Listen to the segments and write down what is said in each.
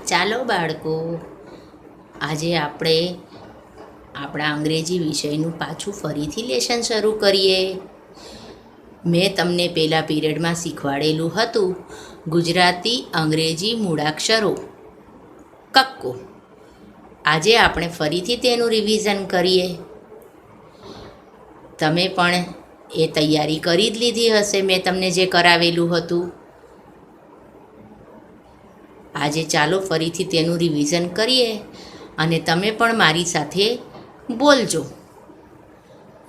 ચાલો બાળકો, આજે આપણે આપણા અંગ્રેજી વિષયનું પાછું ફરીથી લેસન શરૂ કરીએ. મેં તમને પહેલાં પીરિયડમાં શીખવાડેલું હતું ગુજરાતી અંગ્રેજી મૂળાક્ષરો કક્કો. આજે આપણે ફરીથી તેનું રિવિઝન કરીએ. તમે પણ એ તૈયારી કરી જ લીધી હશે મેં તમને જે કરાવેલું હતું. આજે ચાલો ફરીથી તેનું રિવિઝન કરીએ અને તમે પણ મારી સાથે બોલજો.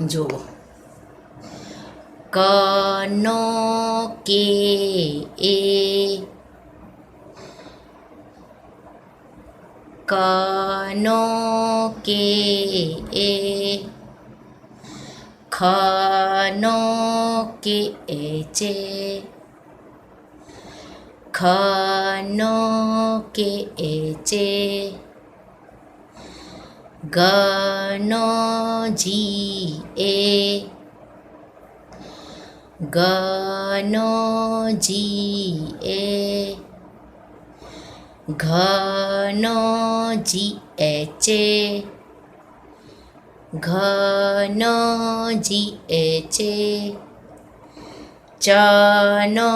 જુઓ, ક નો કે એ, ક નો કે એ, ખ નો કે એ છે, ખ નો કે એ છે, ગ નો જી એ, ગ નો જી એ, ઘ નો જી એચ એ, ઘ નો જી એચ એ, ચ નો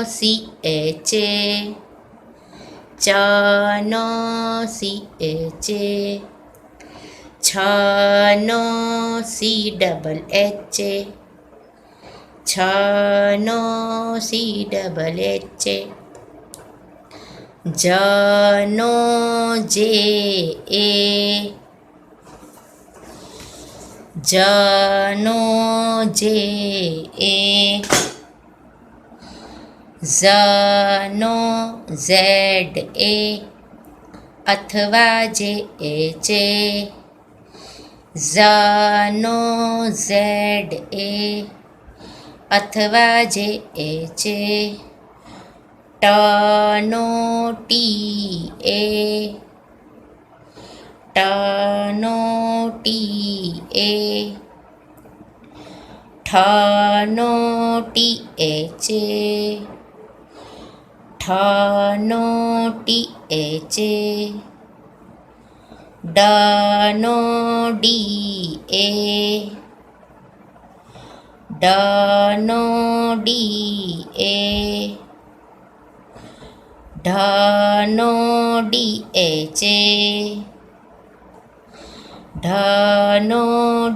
સી એચ એ, ચ નો સી એચ એ, છ નો સી ડબલ એચ એ, છ નો સી ડબલ એચ એ, જ નો જે એ, જ નો જે એ, ઝ નો ઝેડ એ અથવા જે એ છે, ઝ નો ઝેડ એ અથવા જે એ છે, ટ નો ટી એ, ટ નો ટી એ, ઠ નો ટી એચ એ, ઠ નો ટી એચ એ, ડ નો ડી એ, ડ નો ડી એ, ઢ નો ડી એચ એ, ઢ નો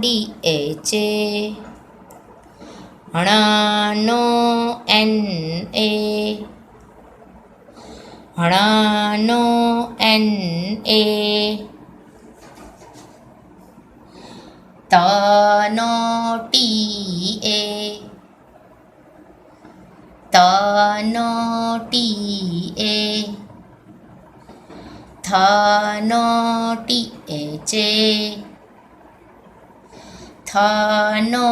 ડી એચ એ, ણ નો એન એ, ણ નો એન એ, ત નો ટી એ, ત નો ટી એ, થ નો ટી એચ એ, થ નો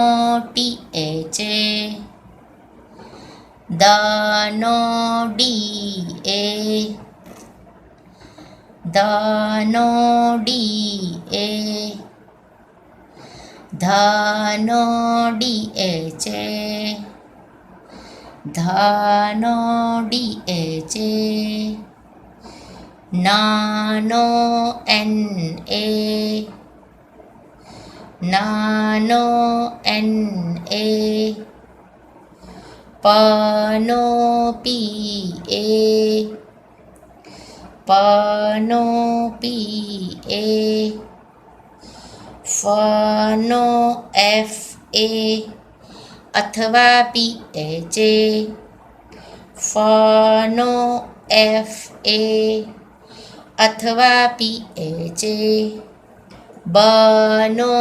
ટી એચ એ, દ નો ડી એ, દ નો ડી એ, ધ નો ડી એચ એ, ધ નો ડી એચ એ, ન નો એન એ, ન નો એન એ, પ નો પી એ, પ નો પી એ, ફ નો એફ એ અથવા P H A, F no F A અથવા પી એચ એ, બ નો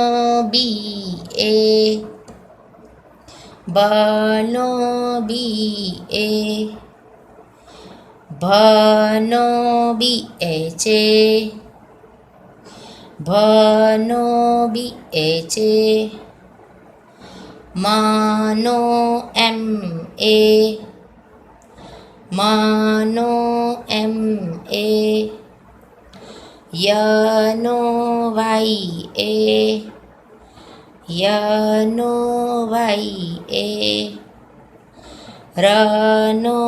બી એ, બ નો બી એ, ભ નો બી એચ એ, ભ નો બી એચ એ, મ નો એમ એ, મ નો એમ એ, ય નો વાય એ, ય નો વાય એ, ર નો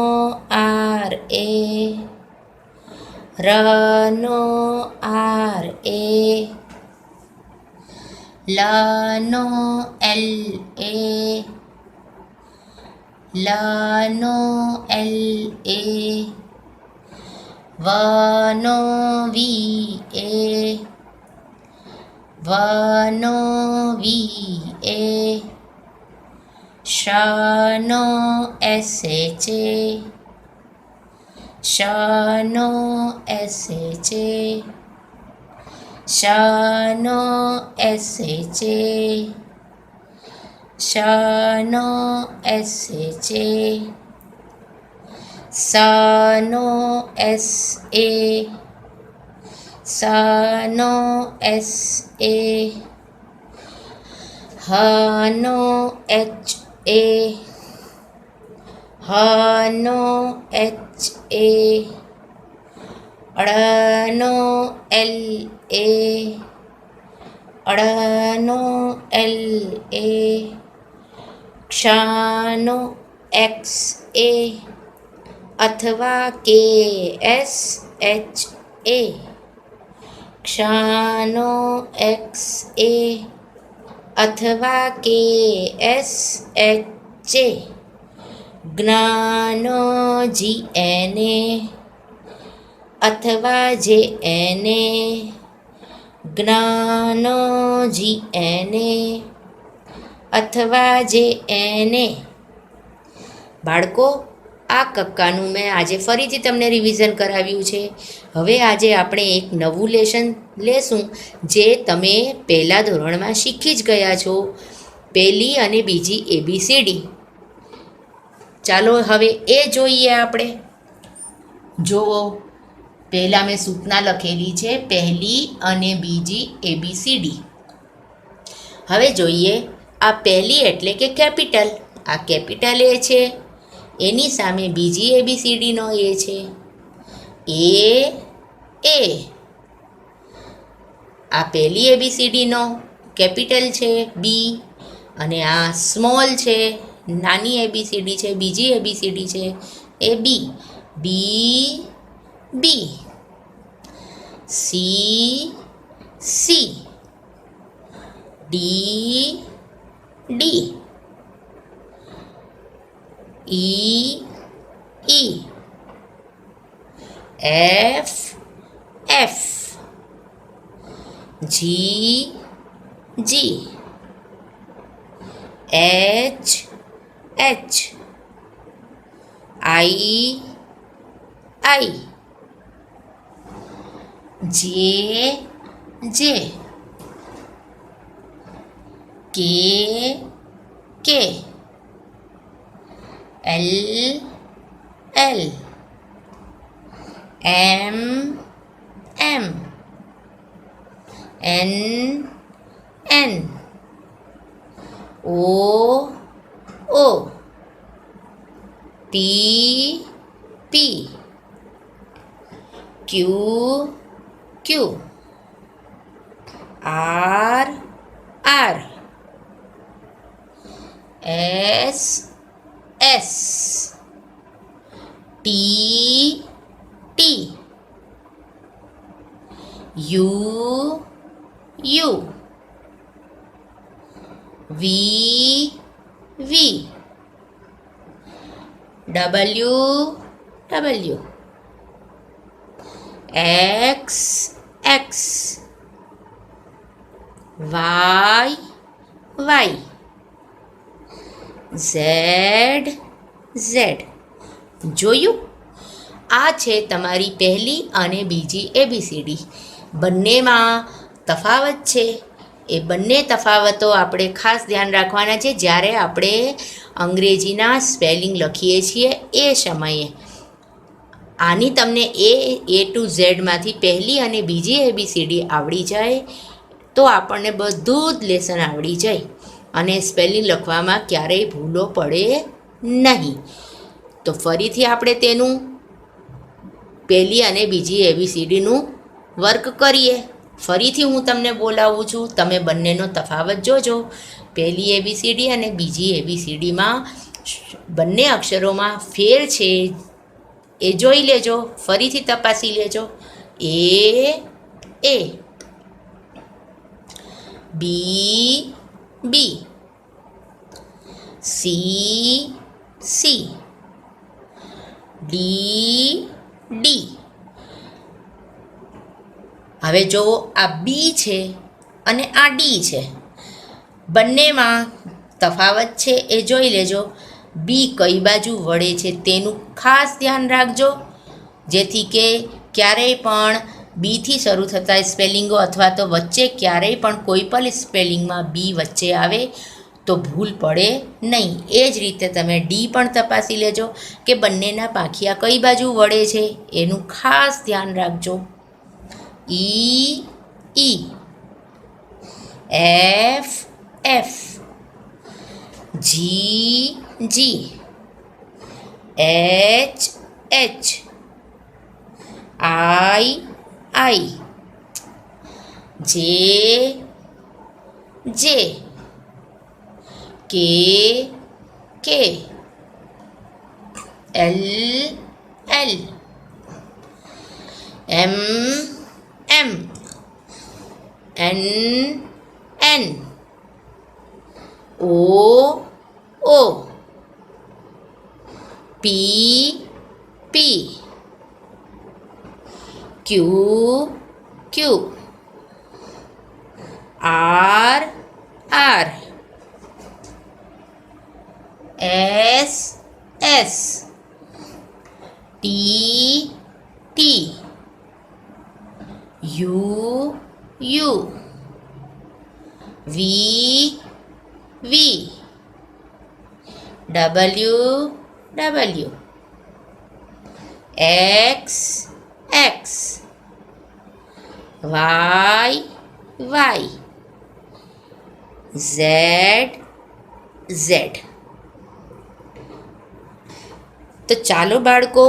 આર એ, ર નો આર એ, લ નો એલ એ, લ નો એલ એ, વ નો વી એ, વ નો વી એ, શ નો એસ એચ એ, શ નો એસ એચ એ, શ નો એસ એચ એ, શ નો એસ એચ એ, સ નો એસ એ, સ નો એસ એ, હ નો એચ એ, હ નો એચ એ, ળ નો એલ એ, ળ નો એલ એ, ક્ષ નો એક્સ એ, અથવા કે એસ એચ એ, ક્ષ નો એક્સ એ, અથવા કે એસ એચ એ, જ્ઞ નો જી એન એ, અથવા જે એન એ, જ્ઞ નો જી એન એ, અથવા જે એન એ. બાળકો, આ કક્કાનું મેં આજે ફરીથી તમને રિવિઝન કરાવ્યું છે. હવે આજે આપણે એક નવું લેસન લેશું જે તમે પહેલાં ધોરણમાં શીખી જ ગયા છો, પહેલી અને બીજી ABCD. ચાલો હવે એ જોઈએ આપણે. જુઓ, પહેલાં મેં સૂચના લખેલી છે પહેલી અને બીજી ABCD. હવે જોઈએ, આ પહેલી એટલે કે કેપિટલ, આ કેપિટલ એ છે, એની સામે બીજી ABCDનો એ છે, એ. આ પહેલી ABCDનો કેપિટલ છે બી, અને આ સ્મોલ છે, નાની ABCD છે, બીજી ABCD છે A B, B, C, D, E, F, G, H, I, J, K, L, M, N, O, P, Q, R, S, T, U, V, W, X, Y, Z. જોયું? આ છે તમારી પહેલી અને બીજી ABCD. બંનેમાં તફાવત છે. એ બંને તફાવતો આપણે ખાસ ધ્યાન રાખવાના છે જ્યારે આપણે અંગ્રેજીના સ્પેલિંગ લખીએ છીએ એ સમયે. આની તમને એ ટુ ઝેડમાંથી પહેલી અને બીજી ABCD આવડી જાય તો આપણને બધું જ લેસન આવડી જાય અને સ્પેલિંગ લખવામાં ક્યારેય ભૂલો પડે નહીં. તો ફરીથી આપણે તેનું પહેલી અને બીજી ABCDનું વર્ક કરીએ. ફરીથી હું તમને બોલાવું છું, તમે બંનેનો તફાવત જોજો. પહેલી ABCD અને બીજી ABCDમાં બંને અક્ષરોમાં ફેર છે. એ જોઈ લેજો, ફરીથી તપાસી લેજો. એ બી બી, સી ડી. હવે જો આ બી છે અને આ ડી છે, બંનેમાં તફાવત છે એ જોઈ લેજો. બી કઈ બાજુ વળે છે તેનું ખાસ ધ્યાન રાખજો, જેથી કે ક્યારેય પણ બીથી શરૂ થતા સ્પેલિંગો અથવા તો વચ્ચે ક્યારેય પણ કોઈ પણ સ્પેલિંગમાં બી વચ્ચે આવે તો ભૂલ પડે નહીં. એ જ રીતે તમે ડી પણ તપાસી લેજો કે બંનેના પાંખિયા કઈ બાજુ વળે છે એનું ખાસ ધ્યાન રાખજો. ઈ F G H I J K L M N O P Q R S T U V W X Y Z. તો ચાલો બાળકો,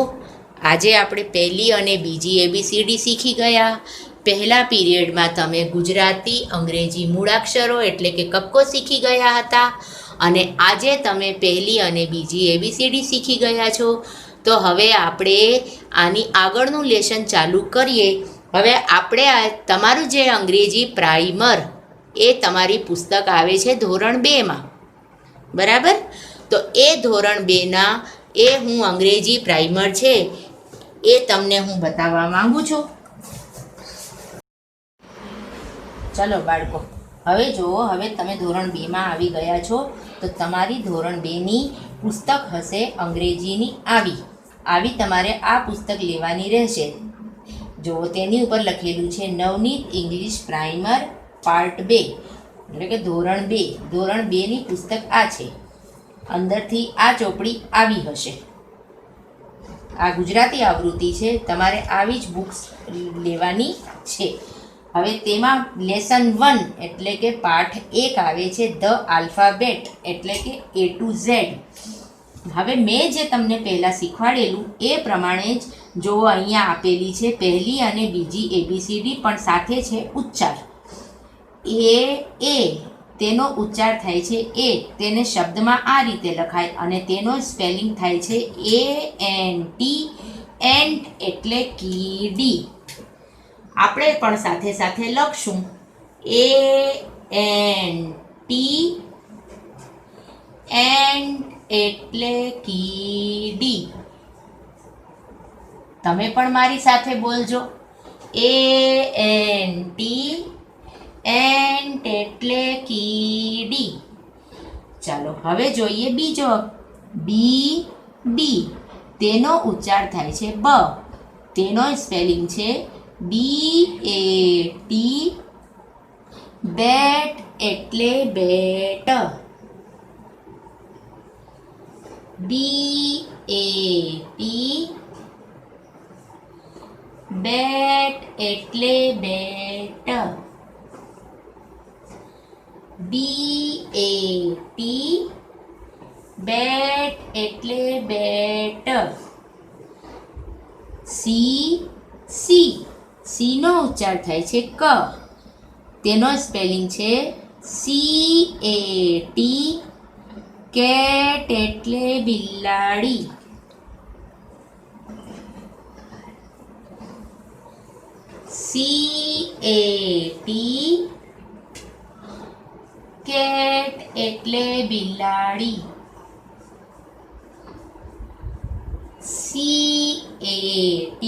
આજે આપણે પહેલી અને બીજી ABCD શીખી ગયા. પહેલા પીરિયડમાં તમે ગુજરાતી અંગ્રેજી મૂળાક્ષરો એટલે કે કક્કો શીખી ગયા હતા, અને આજે તમે પહેલી અને બીજી ABCD શીખી ગયા છો. તો હવે આપણે આની આગળનું લેસન ચાલુ કરીએ. હવે આપણે તમારું જે અંગ્રેજી પ્રાઇમર એ તમારી પુસ્તક આવે છે ધોરણ 2માં, બરાબર? તો એ ધોરણ 2ના એ હું અંગ્રેજી પ્રાઇમર છે એ તમને હું બતાવવા માંગુ છું. ચલો બાળકો, હવે જુઓ, હવે તમે ધોરણ 2માં આવી ગયા છો, તો તમારી ધોરણ 2ની પુસ્તક હશે અંગ્રેજીની આવી તમારે આ પુસ્તક લેવાની રહેશે. જુઓ, તેની ઉપર લખેલું છે નવનીત ઇંગ્લિશ પ્રાઇમર પાર્ટ 2, એટલે કે ધોરણ 2ની પુસ્તક આ છે. અંદરથી આ ચોપડી આવી હશે. આ ગુજરાતી આવૃત્તિ છે, તમારે આવી જ બુક્સ લેવાની છે. હવે તેમાં લેસન 1 એટલે કે પાઠ 1 આવે છે ધ આલ્ફાબેટ, એટલે કે A to Z. હવે મેં જે તમને પહેલાં શીખવાડેલું એ પ્રમાણે જ જો અહીંયા આપેલી છે પહેલી અને બીજી ABCD, પણ સાથે છે ઉચ્ચાર. એ તેનો ઉચ્ચાર થાય છે એ, તેને શબ્દમાં આ રીતે લખાય અને તેનો સ્પેલિંગ થાય છે ANT, એન્ટ એટલે કીડી. આપણે પણ સાથે સાથે લખશું ANT, એન્ટ એટલે કીડી. તમે પણ મારી સાથે બોલજો ANT, એન્ટ એટલે કીડી. ચાલો હવે જોઈએ બીજો બી. તેનો ઉચ્ચાર થાય છે બ, તેનો સ્પેલિંગ છે BAT, બેટ એટલે બેટ. BAT, બેટ એટલે બેટ. BAT, બેટ એટલે બેટ. સી નો ઉચ્ચાર થાય છે ક, તેનો સ્પેલિંગ છે CAT, કેટ એટલે બિલાડી. CAT કેટ એટલે બિલાડી. CAT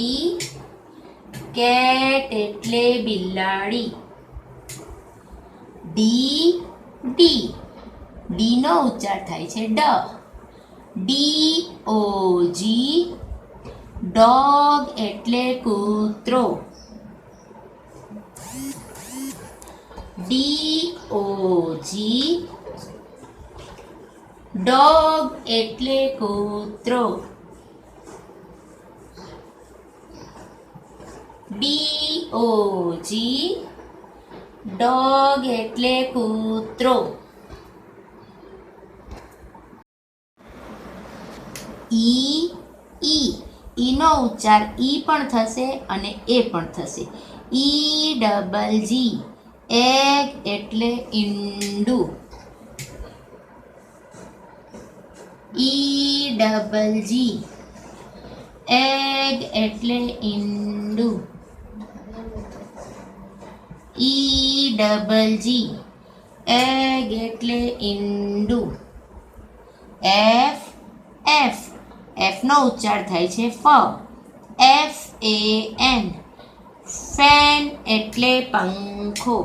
કેટ એટલે બિલાડી. ડી નો ઉચ્ચાર થાય છે DOG ડોગ એટલે કૂતરો. DOG ડોગ એટલે કૂતરો. DOG ડોગ એટલે કૂતરો. ઈનો ઉચ્ચાર પણ થશે અને એ પણ થશે. EGG એગ એટલે ઈંડું. EGG એગ એટલે ઈંડું. EGG એગ એટલે ઈંડું. F નો ઉચ્ચાર થાય છે FAN ફેન એટલે પંખો.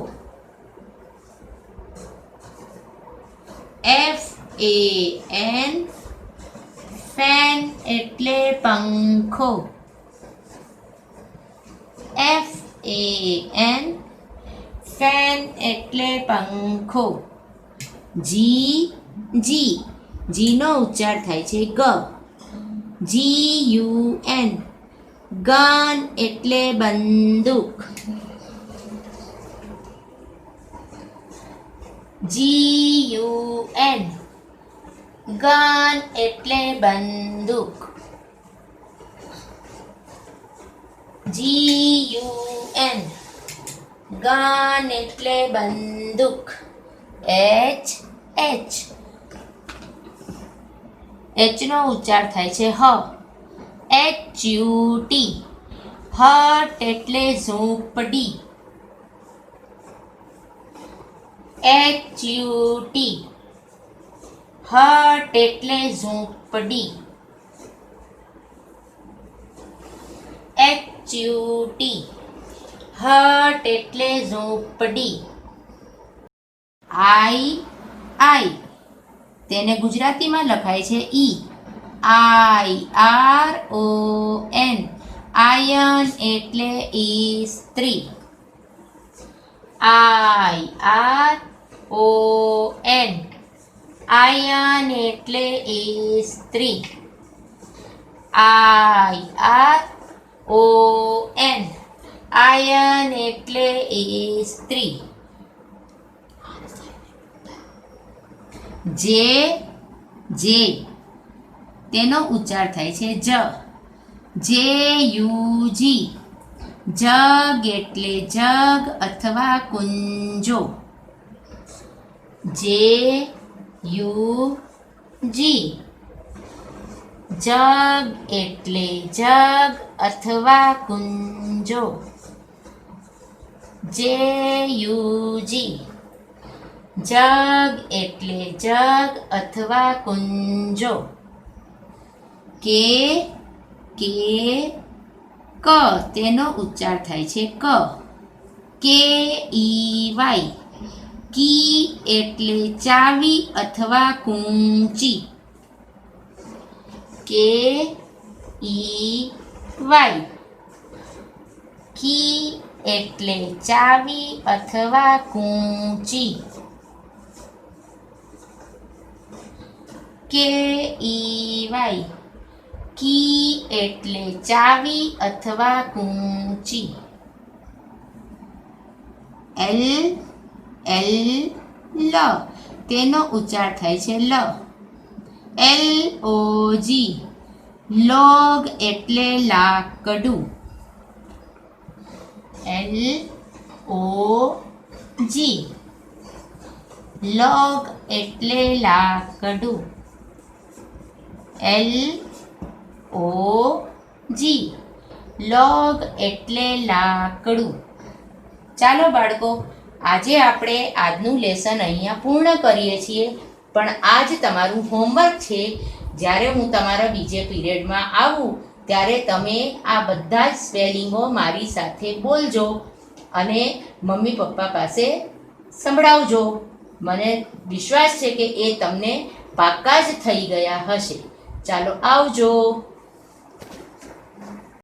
FAN ફેન એટલે પંખો. FAN ફેન એટલે પંખો. G નો ઉચ્ચાર થાય છે GUN ગન એટલે બંદૂક. GUN ગન એટલે બંદૂક. GUN ગન એટલે બંદૂક. H નો ઉચ્ચાર થાય છે HUT હટ એટલે ઝૂંપડી. HUT હટ એટલે ઝૂંપડી. HUT હટ એટલે ઝૂંપડી. I તેને ગુજરાતીમાં લખાય છે IRON આયન એટલે ઇસ્ત્રી. IRON આયન એટલે ઇસ્ત્રી. IRON આયન એટલે ઇસ્ત્રી. J તેનો ઉચ્ચાર થાય છે JUG જગ એટલે જગ અથવા કુંજો. JUG જગ એટલે જગ અથવા કુંજો. JUG જગ એટલે જગ અથવા કુંજો. K તેનો ઉચ્ચાર થાય છે KEY કી એટલે ચાવી અથવા કૂંચી. KEY કી એટલે ચાવી અથવા કૂંચી. KEY કી એટલે ચાવી અથવા કૂંચી. L તેનો ઉચ્ચાર થાય છે LOG લોગ એટલે લાકડું. LOG લોગ એટલે લાકડું. LOG લોગ એટલે લાકડું. ચાલો બાળકો, આજે આપણે આજનું લેસન અહીંયા પૂર્ણ કરીએ છીએ. પણ આજ તમારું હોમવર્ક છે. જ્યારે હું તમારા બીજે પીરિયડમાં આવું ત્યારે તમે આ બધા જ સ્પેલિંગો મારી સાથે બોલજો અને મમ્મી પપ્પા પાસે સંભળાવજો. મને વિશ્વાસ છે કે એ તમને પાક્કા જ થઈ ગયા હશે. ચાલો આવજો.